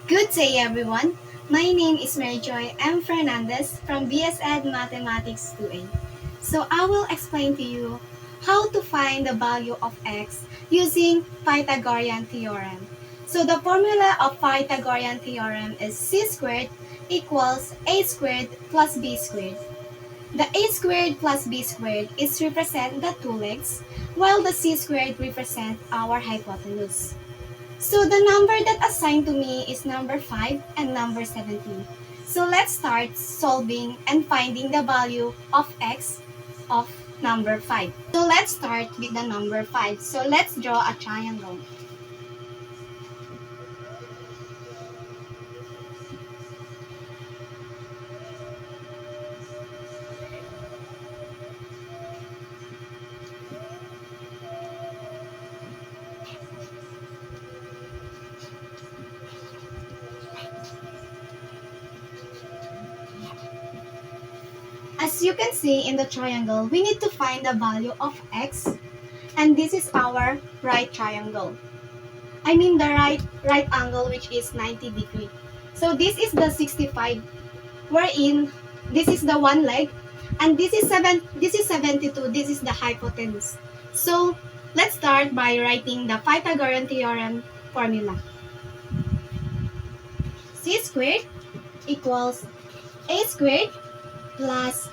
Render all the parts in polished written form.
Good day, everyone. My name is Mary Joy M. Fernandez from BS Ed Mathematics 2A. So I will explain to you how to find the value of x using Pythagorean theorem. So the formula of Pythagorean theorem is c squared equals a squared plus b squared. The a squared plus b squared is represent the two legs, while the c squared represent our hypotenuse. So the number that assigned to me is number 5 and number 17. So let's start solving and finding the value of x of number 5. So let's start with the number 5. So let's draw a triangle. As you can see in the triangle, we need to find the value of x, and this is our right triangle. I mean the right angle, which is 90 degree. So this is the 65, wherein this is the one leg, and this is 72, this is the hypotenuse. So let's start by writing the Pythagorean theorem formula. C squared equals a squared plus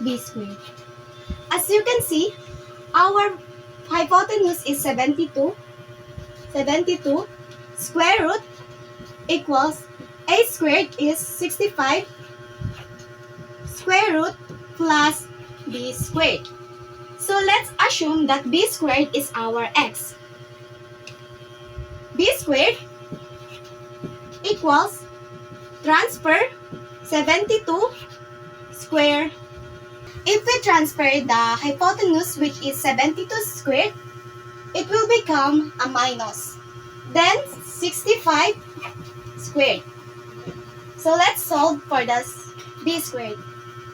b squared. As you can see, our hypotenuse is 72. 72 square root equals a squared is 65 square root plus b squared. So let's assume that b squared is our x. B squared equals transfer 72 square. If we transfer the hypotenuse, which is 72 squared, it will become a minus. Then 65 squared. So let's solve for the b squared.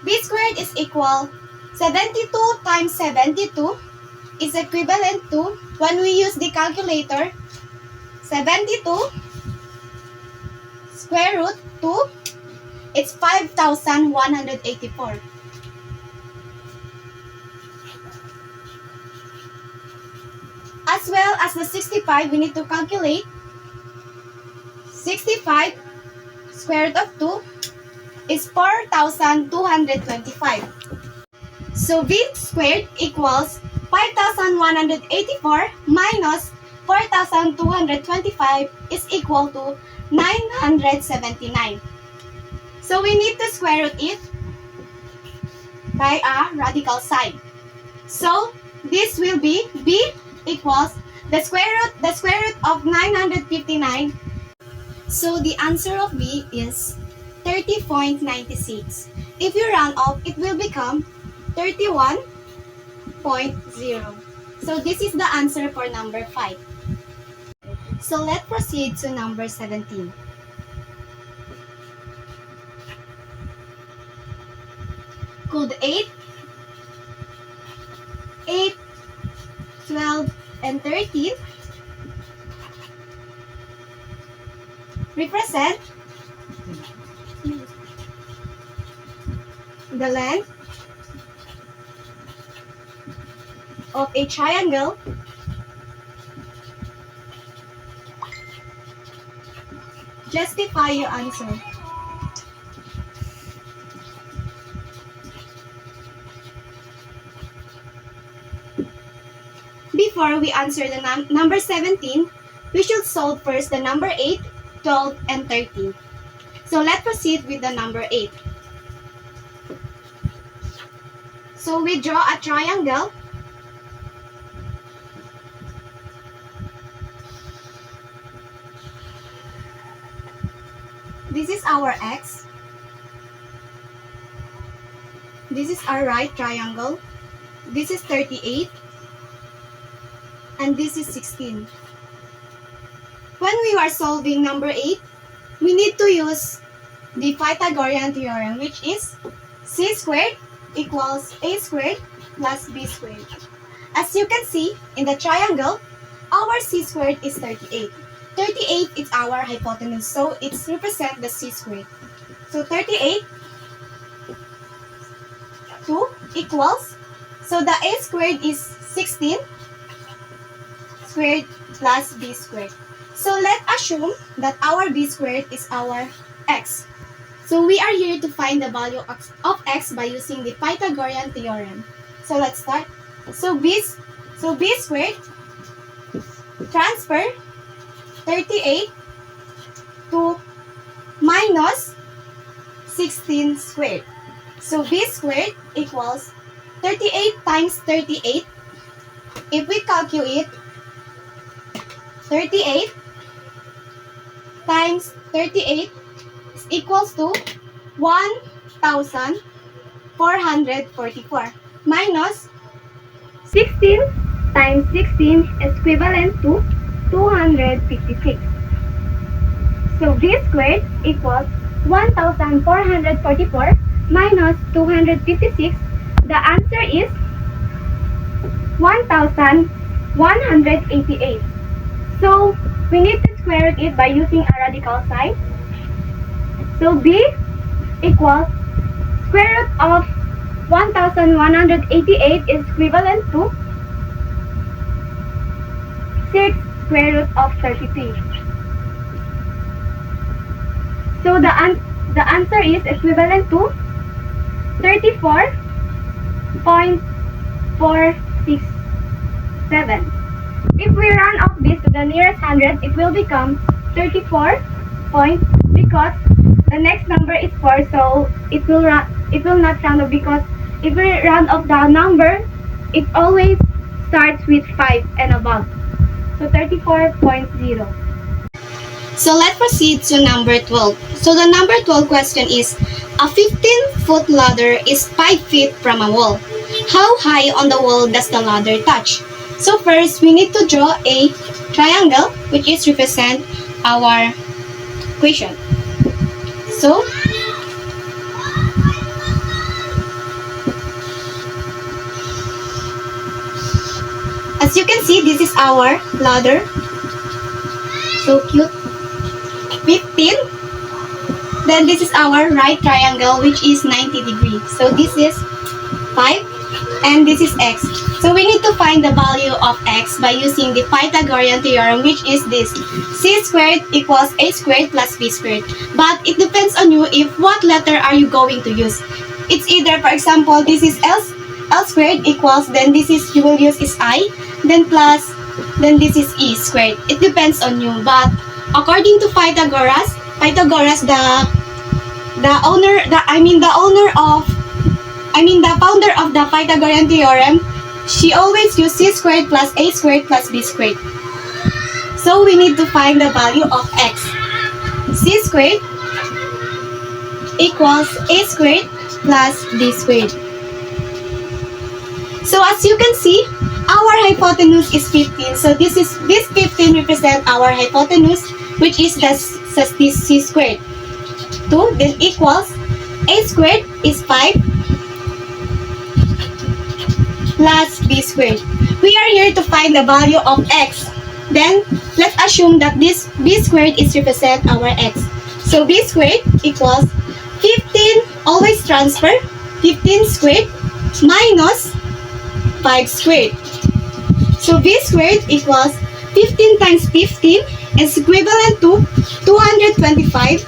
B squared is equal 72 times 72 is equivalent to, when we use the calculator, 72 square root 2, it's 5,184. As well as the 65, we need to calculate 65 square root of 2 is 4,225. So b squared equals 5,184 minus 4,225 is equal to 979. So we need to square root it by a radical sign. So this will be b equals the square root of 959. So the answer of b is 30.96. If you round off, it will become 31.0. So this is the answer for number 5. So let's proceed to number 17. Could 8, 12, and 13 represent the length of a triangle justify your answer. Before we answer the number 17, we should solve first the number 8, 12, and 13. So let's proceed with the number 8. So we draw a triangle. This is our x. This is our right triangle. This is 38. And this is 16. When we are solving number 8, we need to use the Pythagorean theorem, which is c squared equals a squared plus b squared. As you can see in the triangle, our c squared is 38. 38 is our hypotenuse, so it's represent the c squared. So 38 2 equals, so the a squared is 16 squared plus b squared. So let's assume that our b squared is our x. So we are here to find the value of x by using the Pythagorean theorem. So let's start. So b squared transfer 38 to minus 16 squared. So b squared equals 38 times 38. If we calculate 38 times 38 is equals to 1,444 minus 16 times 16 is equivalent to 256. So b squared equals 1,444 minus 256. The answer is 1,188. So we need to square root it by using a radical sign. So b equals square root of 1,188 is equivalent to 6 square root of 33. So the answer is equivalent to 34.467. If we round off this to the nearest hundred, it will become 34 point, because the next number is 4, so it will not round off, because if we round off the number, it always starts with 5 and above. So 34.0. So let's proceed to number 12. So the number 12 question is, a 15-foot ladder is 5 feet from a wall. How high on the wall does the ladder touch? So first, we need to draw a triangle, which is represent our equation. So, as you can see, this is our ladder. So cute. 15. Then this is our right triangle, which is 90 degrees. So this is 5 and this is x. So we need to find the value of x by using the Pythagorean theorem, which is this: c squared equals a squared plus b squared. But it depends on you if what letter are you going to use. It's either, for example, this is l squared equals, then this is, you will use is i, then plus, then this is e squared. It depends on you. But according to Pythagoras, the founder of the Pythagorean theorem, she always used c squared plus a squared plus b squared. So we need to find the value of x. C squared equals a squared plus b squared. So as you can see, our hypotenuse is 15. So this 15 represent our hypotenuse, which is this c squared. 2 then equals a squared is 5 plus b squared. We are here to find the value of x. Then let's assume that this b squared is represent our x. So b squared equals 15, always transfer, 15 squared minus 5 squared. So b squared equals 15 times 15 is equivalent to 225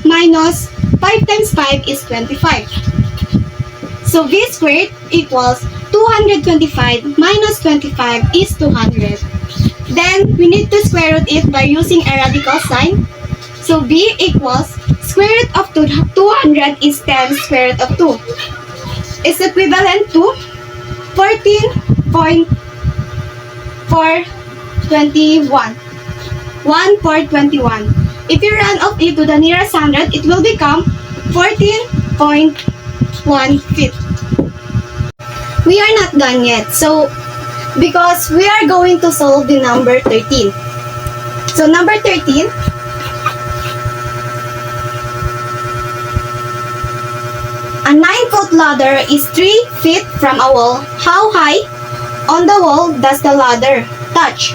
minus 5 times 5 is 25. So b squared equals 225 minus 25 is 200. Then we need to square root it by using a radical sign. So b equals square root of 200 is 10 square root of 2. Is equivalent to 14.421. 1/421. If you round off it to the nearest hundred, it will become 14.1 feet. We are not done yet. So, because we are going to solve the number 13. So, number 13, a 9-foot ladder is 3 feet from a wall. How high on the wall does the ladder touch?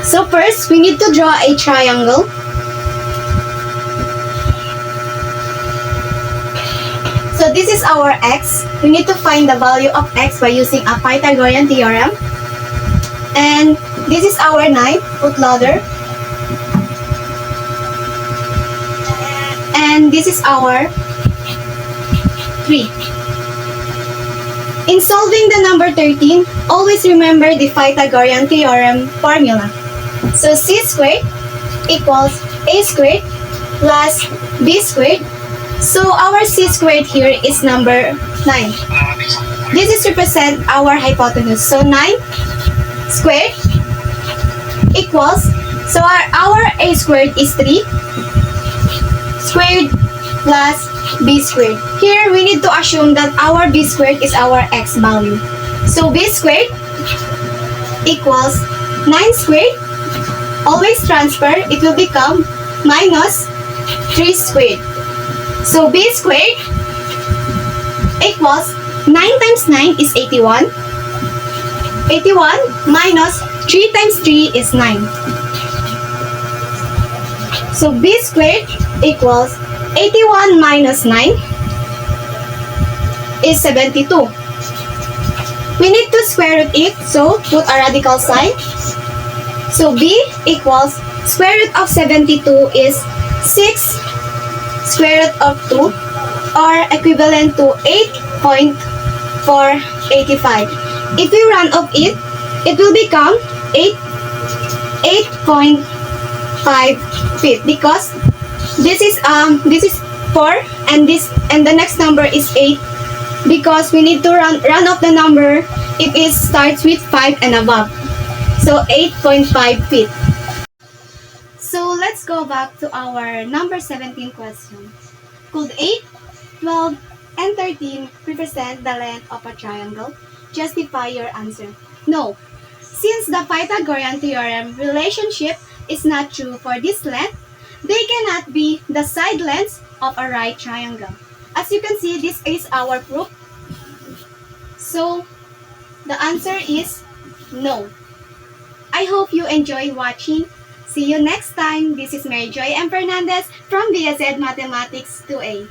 So first, we need to draw a triangle. So this is our x. We need to find the value of x by using a Pythagorean theorem. And this is our 9 bootloader. And this is our 3. In solving the number 13, always remember the Pythagorean theorem formula. So c squared equals a squared plus b squared. So our c squared here is number 9. This is represent our hypotenuse. So 9 squared equals, so our a squared is 3 squared plus b squared. Here we need to assume that our b squared is our x value. So b squared equals 9 squared. Always transfer, it will become minus 3 squared. So b squared equals 9 times 9 is 81. 81 minus 3 times 3 is 9. So b squared equals 81 minus 9 is 72. We need to square root it, so put a radical sign. So b equals square root of 72 is 6 square root of 2, or equivalent to 8.485. If we round off it, it will become 8.5 feet, because this is 4 and the next number is 8, because we need to round off the number if it starts with 5 and above. So 8.5 feet. So let's go back to our number 17 question. Could 8, 12, and 13 represent the length of a triangle? Justify your answer. No. Since the Pythagorean theorem relationship is not true for this length, they cannot be the side lengths of a right triangle. As you can see, this is our proof. So the answer is no. I hope you enjoy watching. See you next time. This is Mary Joy M. Fernandez from BSED Mathematics 2A.